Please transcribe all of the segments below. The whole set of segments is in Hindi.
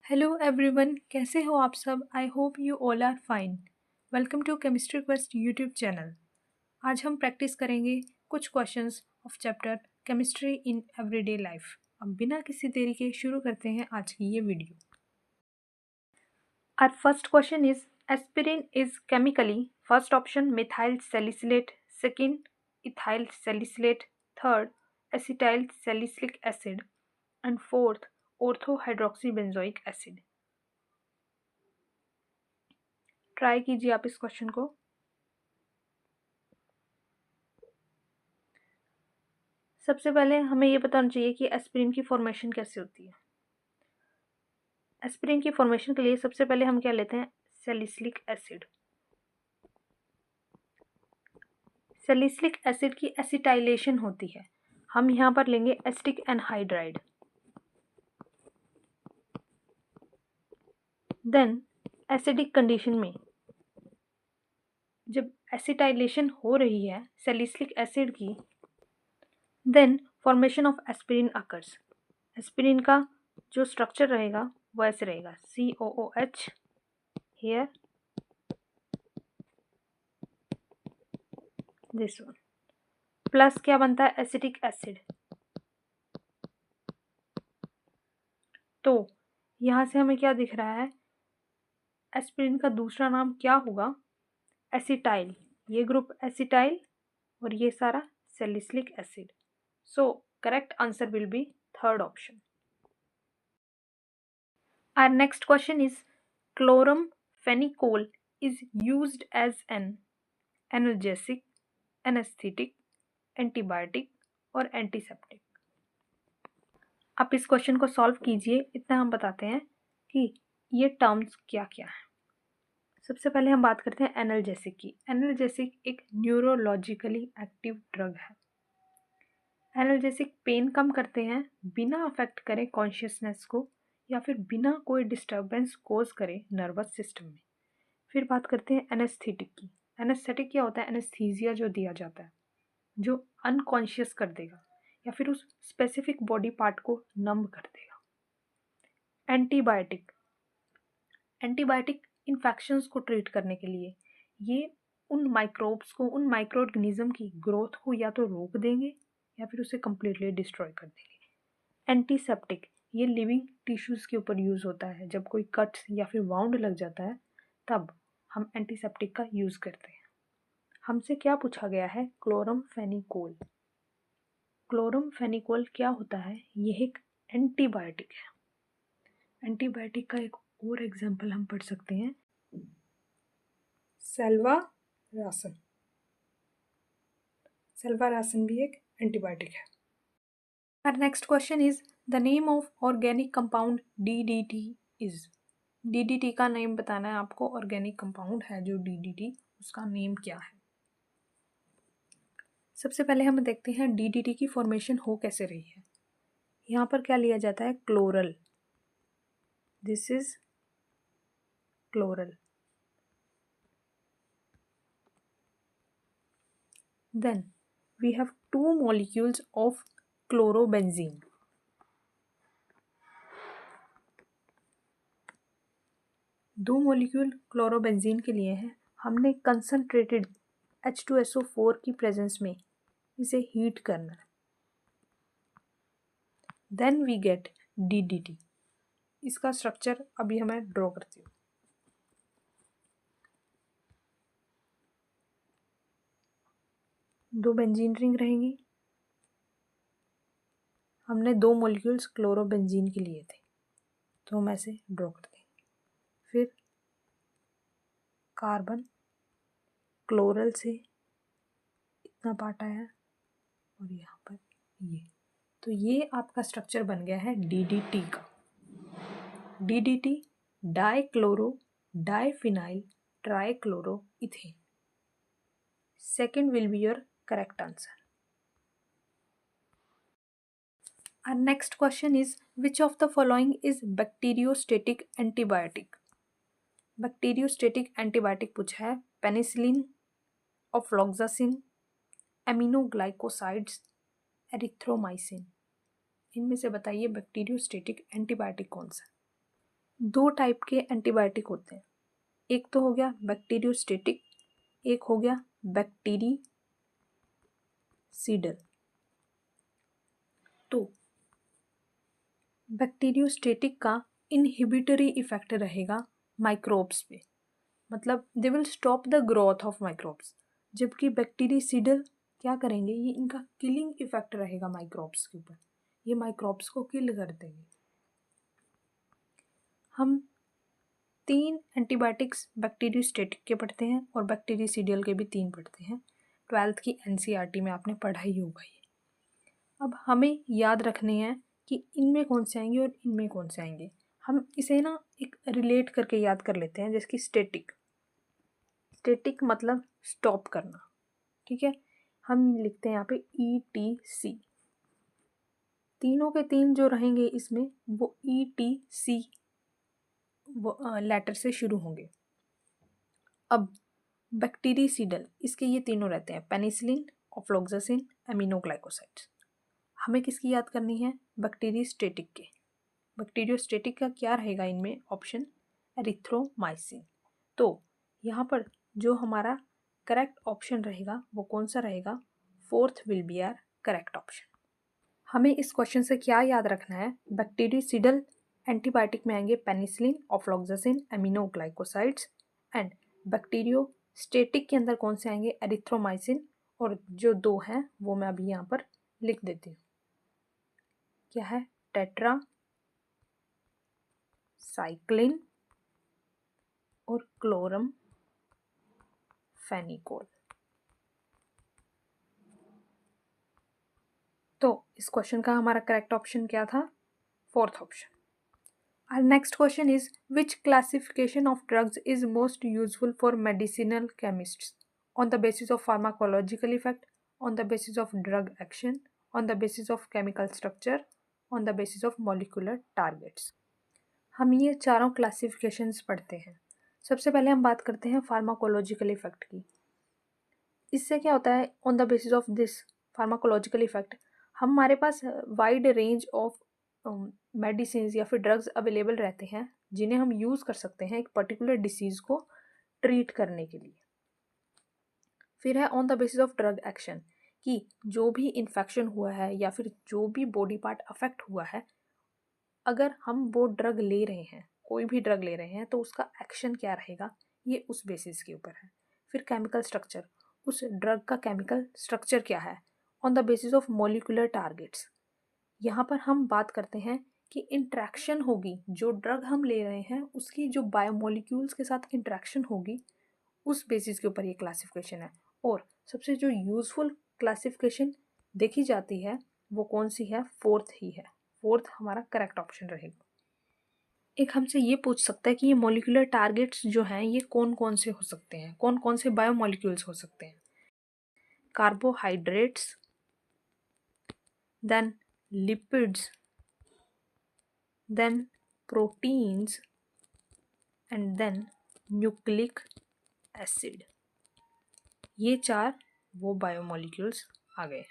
हेलो एवरीवन, कैसे हो आप सब। I hope you all are fine. Welcome to chemistry quest YouTube channel. आज हम प्रैक्टिस करेंगे कुछ questions of chapter chemistry in everyday life. अब बिना किसी देरी के शुरू करते हैं आज की ये video. Our first question is aspirin is chemically first option methyl salicylate, second ethyl salicylate, third acetyl salicylic acid and fourth ortho hydroxy benzoic acid. Try कीजिए आप इस क्वेश्चन को। सबसे पहले हमें ये बताना चाहिए कि एस्पिरिन की फॉर्मेशन कैसे होती है। एस्पिरिन की फॉर्मेशन के लिए सबसे पहले हम क्या लेते हैं, सैलिसिलिक एसिड। सैलिसिलिक एसिड की एसिटाइलेशन होती है। हम यहाँ पर लेंगे acetic anhydride. Then acidic condition में जब एसिटाइलेशन हो रही है सैलिसिलिक एसिड की, then formation of aspirin occurs. Aspirin का जो स्ट्रक्चर रहेगा वो ऐसे रहेगा, COOH here, this one, plus क्या बनता है, एसिटिक एसिड। तो यहाँ से हमें क्या दिख रहा है, एस्पिरिन का दूसरा नाम क्या होगा, एसिटाइल। ये ग्रुप एसिटाइल और ये सारा salicylic acid. So correct answer will be third option. Our next question is chloramphenicol is used as an analgesic, anesthetic, antibiotic और एंटीसेप्टिक। आप इस क्वेश्चन को सॉल्व कीजिए। इतना हम बताते हैं कि ये टर्म्स क्या क्या हैं। सबसे पहले हम बात करते हैं एनाल्जेसिक की। एनाल्जेसिक एक न्यूरोलॉजिकली एक्टिव ड्रग है। एनाल्जेसिक पेन कम करते हैं बिना अफेक्ट करे कॉन्शियसनेस को या फिर बिना कोई डिस्टर्बेंस कोज करे नर्वस सिस्टम में। फिर बात करते हैं एनेस्थेटिक की। एनेस्थेटिक क्या होता है, एनेस्थीजिया जो दिया जाता है जो अनकॉन्शियस कर देगा या फिर उस स्पेसिफिक बॉडी पार्ट को नम कर देगा। एंटीबायोटिक, एंटीबायोटिक इन्फेक्शंस को ट्रीट करने के लिए ये उन माइक्रोब्स को, उन माइक्रो ऑर्गेनिज्म की ग्रोथ को या तो रोक देंगे या फिर उसे कम्प्लीटली डिस्ट्रॉय कर देंगे। एंटीसेप्टिक, ये लिविंग टिश्यूज़ के ऊपर यूज़ होता है। जब कोई कट या फिर वाउंड लग जाता है तब हम एंटीसेप्टिक का यूज़ करते हैं। हमसे क्या पूछा गया है, क्लोरमफेनिकोल। क्लोरमफेनिकोल क्या होता है, यह एक एंटीबायोटिक है। एंटीबायोटिक का एक और एग्जांपल हम पढ़ सकते हैं, सेल्वारासन। सेल्वारासन भी एक एंटीबायोटिक है। Our next question is the name of organic compound DDT is। DDT का नेम बताना है आपको। ऑर्गेनिक कंपाउंड है जो DDT, उसका नेम क्या है। सबसे पहले हम देखते हैं DDT की फॉर्मेशन हो कैसे रही है। यहाँ पर क्या लिया जाता है, chloral. This is chloral. Then we have two molecules of chlorobenzene. दो मॉलिक्यूल क्लोरोबेंजीन के लिए हैं। हमने कंसंट्रेटेड H2SO4 की प्रेजेंस में इसे हीट करना है। Then we get DDT। इसका स्ट्रक्चर अभी हमें ड्रॉ करती हूँ। दो बेंजीन रिंग रहेंगी। हमने दो मॉलिक्यूल्स क्लोरोबेंजीन के लिए थे तो हम ऐसे ड्रॉ कर देंगे। फिर कार्बन, क्लोरल से इतना पार्ट आया और यहाँ पर ये, तो ये आपका स्ट्रक्चर बन गया है DDT का। DDT dichloro diphenyl trichloro ethane. Second will be your correct answer. Our next question is which of the following is bacteriostatic antibiotic। Bacteriostatic antibiotic पूछा है। Penicillin, ofloxacin, aminoglycosides, erythromycin. इनमें से बताइए बैक्टीरियोस्टेटिक एंटीबायोटिक कौन सा। दो टाइप के एंटीबायोटिक होते हैं, एक तो हो गया बैक्टीरियोस्टेटिक, एक हो गया बैक्टीरिसीडल। तो बैक्टीरियोस्टेटिक का इनहिबिटरी इफेक्ट रहेगा माइक्रोब्स पे, मतलब they will stop the growth of microbes, जबकि बैक्टीरिसीडल क्या करेंगे, ये इनका किलिंग इफेक्ट रहेगा माइक्रोब्स के ऊपर, ये माइक्रोब्स को किल कर देंगे। हम 3 एंटीबायोटिक्स बैक्टीरियोस्टेटिक के पढ़ते हैं और बैक्टीरिसीडियल के भी 3 पढ़ते हैं। 12th की एनसीईआरटी में आपने पढ़ा ही होगा ये। अब हमें याद रखने हैं कि इनमें कौन से आएंगे और इनमें कौन से आएंगे। हम इसे ना एक रिलेट करके याद कर लेते हैं, जैसे कि स्टेटिक मतलब स्टॉप करना, ठीक है। हम लिखते हैं यहाँ पे ETC, तीनों के तीन जो रहेंगे इसमें वो ETC लेटर से शुरू होंगे। अब बैक्टीरिसीडल, इसके ये तीनों रहते हैं, पेनिसिलिन, ऑफ्लॉक्सासिन, एमिनोग्लाइकोसाइड्स। हमें किसकी याद करनी है, बैक्टीरियोस्टेटिक के। बैक्टीरियोस्टेटिक का क्या रहेगा इनमें ऑप्शन, एरिथ्रोमाइसिन। तो यहाँ पर जो हमारा करेक्ट ऑप्शन रहेगा वो कौन सा रहेगा, 4th will be our correct option. हमें इस क्वेश्चन से क्या याद रखना है, बैक्टीरियोसिडल एंटीबायोटिक में आएंगे penicillin, ofloxacin, aminoglycosides, and bacteriostatic के अंदर कौन से आएंगे, एरिथ्रोमाइसिन, और जो 2 हैं वो मैं अभी यहाँ पर लिख देती हूँ, क्या है, टेट्रा साइक्लिन और क्लोरम फेनिकोल। तो इस क्वेश्चन का हमारा करेक्ट ऑप्शन क्या था, 4th option. Our next question is, which classification of drugs is most useful for medicinal chemists? On the basis of pharmacological effect, on the basis of drug action, on the basis of chemical structure, on the basis of molecular targets. हम ये चारों क्लासिफिकेशंस पढ़ते हैं। सबसे पहले हम बात करते हैं फार्माकोलॉजिकल इफेक्ट की। इससे क्या होता है, on the basis of this pharmacological effect हमारे पास वाइड रेंज ऑफ मेडिसिन या फिर ड्रग्स अवेलेबल रहते हैं जिन्हें हम यूज़ कर सकते हैं एक पर्टिकुलर डिसीज़ को ट्रीट करने के लिए। फिर है on the basis of drug action, कि जो भी इन्फेक्शन हुआ है या फिर जो भी बॉडी पार्ट अफेक्ट हुआ है, अगर हम वो ड्रग ले रहे हैं, कोई भी ड्रग ले रहे हैं, तो उसका एक्शन क्या रहेगा, ये उस बेसिस के ऊपर है। फिर केमिकल स्ट्रक्चर, उस ड्रग का केमिकल स्ट्रक्चर क्या है, on the basis of molecular targets. यहाँ पर हम बात करते हैं कि इंट्रैक्शन होगी, जो ड्रग हम ले रहे हैं उसकी जो बायोमोलिक्यूल्स के साथ इंट्रैक्शन होगी, उस बेसिस के ऊपर ये क्लासिफिकेशन है। और सबसे जो यूज़फुल क्लासिफिकेशन देखी जाती है वो कौन सी है, 4th ही है। 4th हमारा करेक्ट ऑप्शन रहेगा। एक हमसे ये पूछ सकता है कि ये मॉलिक्यूलर टारगेट्स जो हैं ये कौन कौन से हो सकते हैं, कौन कौन से बायोमोलिक्यूल्स हो सकते हैं। Carbohydrates, then lipids, then proteins, and then nucleic acid। ये 4 वो बायोमोलिक्यूल्स आ गए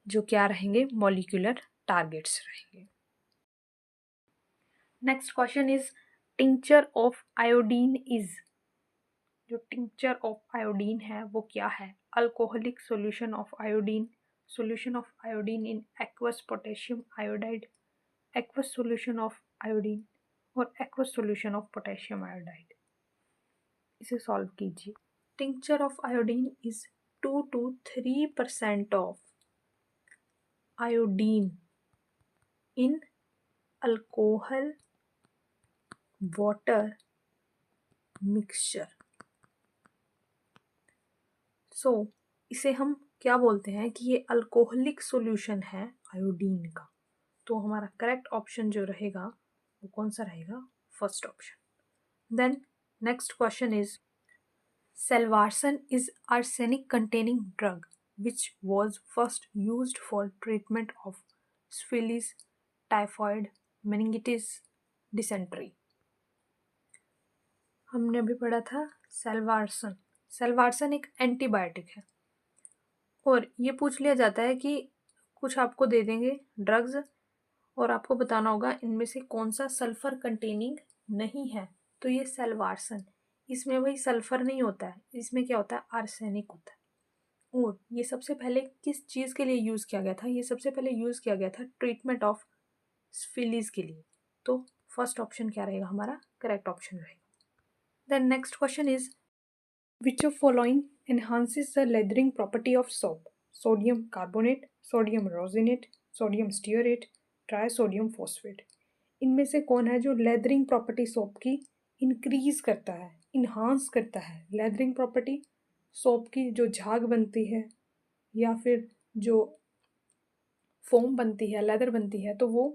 जो क्या रहेंगे, मॉलिक्यूलर टारगेट्स रहेंगे। Next question is, tincture of iodine is, जो टिंचर ऑफ आयोडीन है वो क्या है, alcoholic solution of iodine, solution of iodine in aqueous potassium iodide, aqueous solution of iodine, और aqueous solution of potassium iodide. इसे सॉल्व कीजिए। Tincture of iodine is 2 to 3% of iodine in alcohol water mixture. So इसे हम क्या बोलते हैं कि ये अल्कोहलिक सॉल्यूशन है आयोडीन का। तो हमारा करेक्ट ऑप्शन जो रहेगा वो कौन सा रहेगा, 1st option. Then next question is, Salvarsan is arsenic containing drug which was first used for treatment of syphilis, typhoid, meningitis, dysentery। हमने अभी पढ़ा था सेल्वारसन। सेल्वारसन एक एंटीबायोटिक है और ये पूछ लिया जाता है कि कुछ आपको दे देंगे ड्रग्स और आपको बताना होगा इनमें से कौन सा सल्फर कंटेनिंग नहीं है तो ये सेल्वारसन, इसमें भाई सल्फर नहीं होता है, इसमें क्या होता है, आर्सेनिक होता है। और ये सबसे पहले किस चीज़ के लिए यूज़ किया गया था, ये सबसे पहले यूज़ किया गया था ट्रीटमेंट ऑफ स्फिलीज के लिए। तो फर्स्ट ऑप्शन क्या रहेगा हमारा, करेक्ट ऑप्शन रहेगा। Then next question is which of following enhances the lathering property of soap, sodium carbonate, sodium rosinate, sodium stearate, trisodium phosphate. इनमें से कौन है जो लेदरिंग प्रॉपर्टी सोप की इंक्रीज करता है, इन्हांस करता है। लेदरिंग प्रॉपर्टी सोप की जो झाग बनती है या फिर जो फोम बनती है, लेदर बनती है, तो वो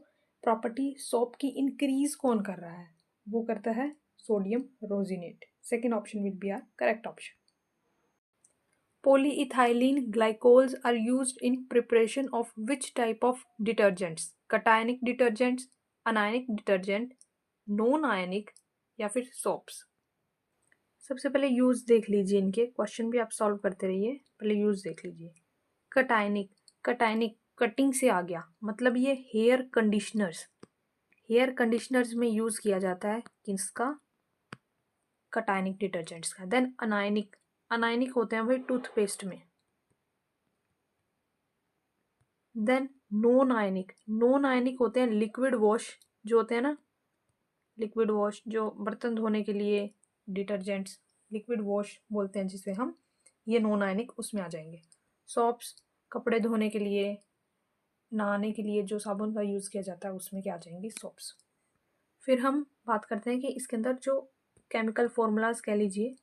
प्रॉपर्टी सोप की इंक्रीज कौन कर रहा है, वो करता है sodium rosinate. Second option will be our correct option. Polyethylene glycols are used in preparation of which type of detergents? Cationic detergents, anionic detergent, non-ionic या फिर soaps? सबसे पहले यूज देख लीजिए, इनके क्वेश्चन भी आप सॉल्व करते रहिए, पहले यूज देख लीजिए। कटाइनिक, कटाइनिक कटिंग से आ गया, मतलब ये हेयर कंडीशनर्स, हेयर कंडीशनर्स में यूज किया जाता है किसका, कटाइनिक डिटर्जेंट्स का। देन अनायनिक, अनायनिक होते हैं भाई टूथपेस्ट में। Then non ionic, non ionic होते हैं लिक्विड वॉश, जो होते हैं ना लिक्विड वॉश, जो बर्तन धोने के लिए डिटर्जेंट्स, लिक्विड वॉश बोलते हैं जिसे हम, ये नॉन आयनिक उसमें आ जाएंगे। सॉप्स कपड़े धोने के लिए, नहाने के लिए जो साबुन का यूज़ किया जाता है उसमें क्या आ जाएंगी, सॉप्स। फिर हम बात करते हैं कि इसके अंदर जो केमिकल फॉर्मूलाज कह लीजिए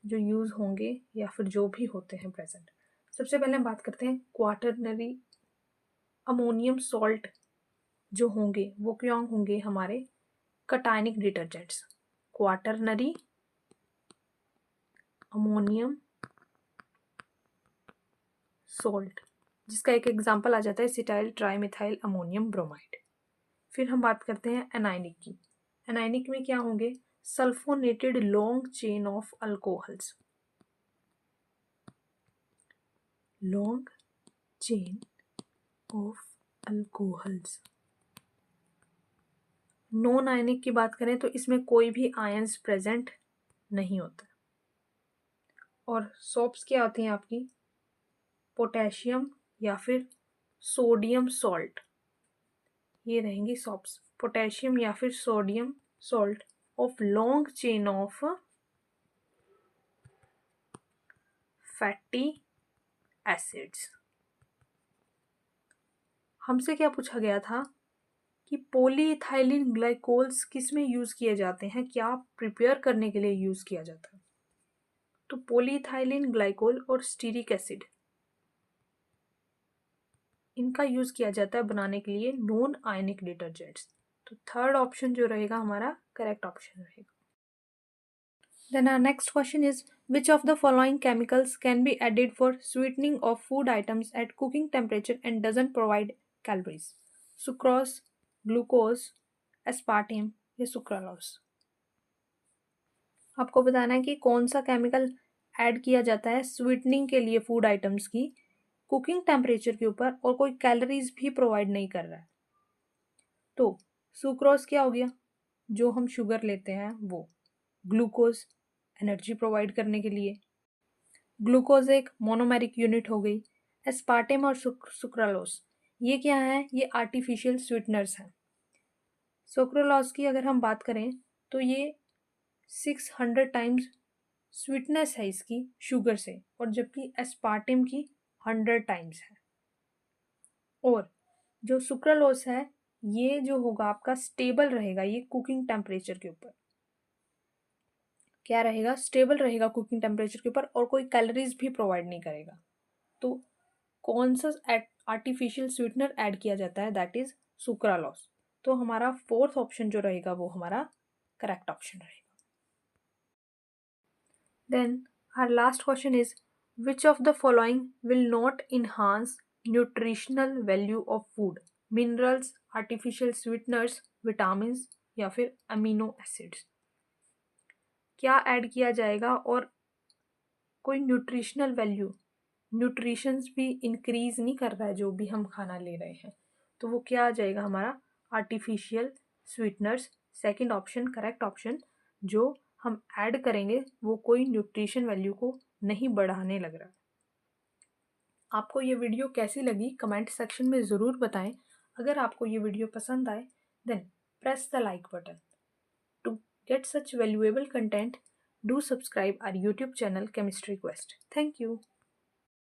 जो यूज़ होंगे या फिर जो भी होते हैं प्रेजेंट। सबसे पहले हम बात करते हैं क्वाटरनरी अमोनियम सॉल्ट जो होंगे वो क्या होंगे हमारे cationic detergents. Quaternary ammonium salt, जिसका एक एग्जांपल आ जाता है एसिटाइल ट्राइमिथाइल अमोनियम ब्रोमाइड। फिर हम बात करते हैं एनाइनिक की। एनाइनिक में क्या होंगे, sulphonated long chain of alcohols, long chain of alcohols. Non ionic की बात करें तो इसमें कोई भी आयंस प्रेजेंट नहीं होता। और सोप्स क्या होती हैं आपकी, पोटेशियम या फिर सोडियम सॉल्ट, ये रहेंगी सोप्स, पोटेशियम या फिर sodium salt of long chain of fatty acids. हमसे क्या पूछा गया था कि पॉलीइथाइलिन ग्लाइकोल्स किस में यूज किए जाते हैं, क्या प्रिपेयर करने के लिए यूज किया जाता है। तो पॉलीइथाइलिन ग्लाइकोल और स्टीरिक एसिड, इनका यूज किया जाता है बनाने के लिए नॉन आयनिक डिटर्जेंट्स। तो थर्ड ऑप्शन जो रहेगा हमारा करेक्ट ऑप्शन रहेगा। Then our next question is which of the following chemicals can be added for sweetening of food items at cooking temperature and doesn't provide calories. Sucrose, glucose, aspartame या सुक्रालोज। आपको बताना है कि कौन सा केमिकल ऐड किया जाता है स्वीटनिंग के लिए फूड आइटम्स की कुकिंग टेम्परेचर के ऊपर और कोई कैलोरीज भी प्रोवाइड नहीं कर रहा है। तो सुक्रोज क्या हो गया, जो हम शुगर लेते हैं वो, ग्लूकोज एनर्जी प्रोवाइड करने के लिए, ग्लूकोज एक मोनोमेरिक यूनिट हो गई। एस्पार्टेम और सुक्रालोज ये क्या है, ये आर्टिफिशियल स्वीटनर्स हैं। सुक्रालोज की अगर हम बात करें तो ये 600 टाइम्स स्वीटनेस है इसकी शुगर से, और जबकि एस्पार्टेम की 100 टाइम्स है। और जो सुक्रालोज है ये जो होगा आपका स्टेबल रहेगा, ये कुकिंग टेम्परेचर के ऊपर क्या रहेगा, स्टेबल रहेगा कुकिंग टेम्परेचर के ऊपर और कोई कैलोरीज भी प्रोवाइड नहीं करेगा। तो कौन सा आर्टिफिशियल स्वीटनर ऐड किया जाता है, दैट इज सुक्रालोज। तो हमारा फोर्थ ऑप्शन जो रहेगा वो हमारा करेक्ट ऑप्शन रहेगा। Then our last question is which of the following will not enhance nutritional value of food, minerals, artificial sweeteners, vitamin या फिर अमीनो एसिड्स। क्या ऐड किया जाएगा और कोई न्यूट्रिशनल वैल्यू, न्यूट्रिशंस भी इंक्रीज नहीं कर रहा है जो भी हम खाना ले रहे हैं, तो वो क्या आ जाएगा हमारा artificial sweeteners second option correct option, जो हम ऐड करेंगे वो कोई न्यूट्रिशन वैल्यू को नहीं बढ़ाने लग रहा। आपको ये वीडियो कैसी लगी कमेंट सेक्शन में ज़रूर बताएं। अगर आपको ये वीडियो पसंद आए then press the like button. To get such valuable content, do subscribe our YouTube channel Chemistry Quest. Thank you.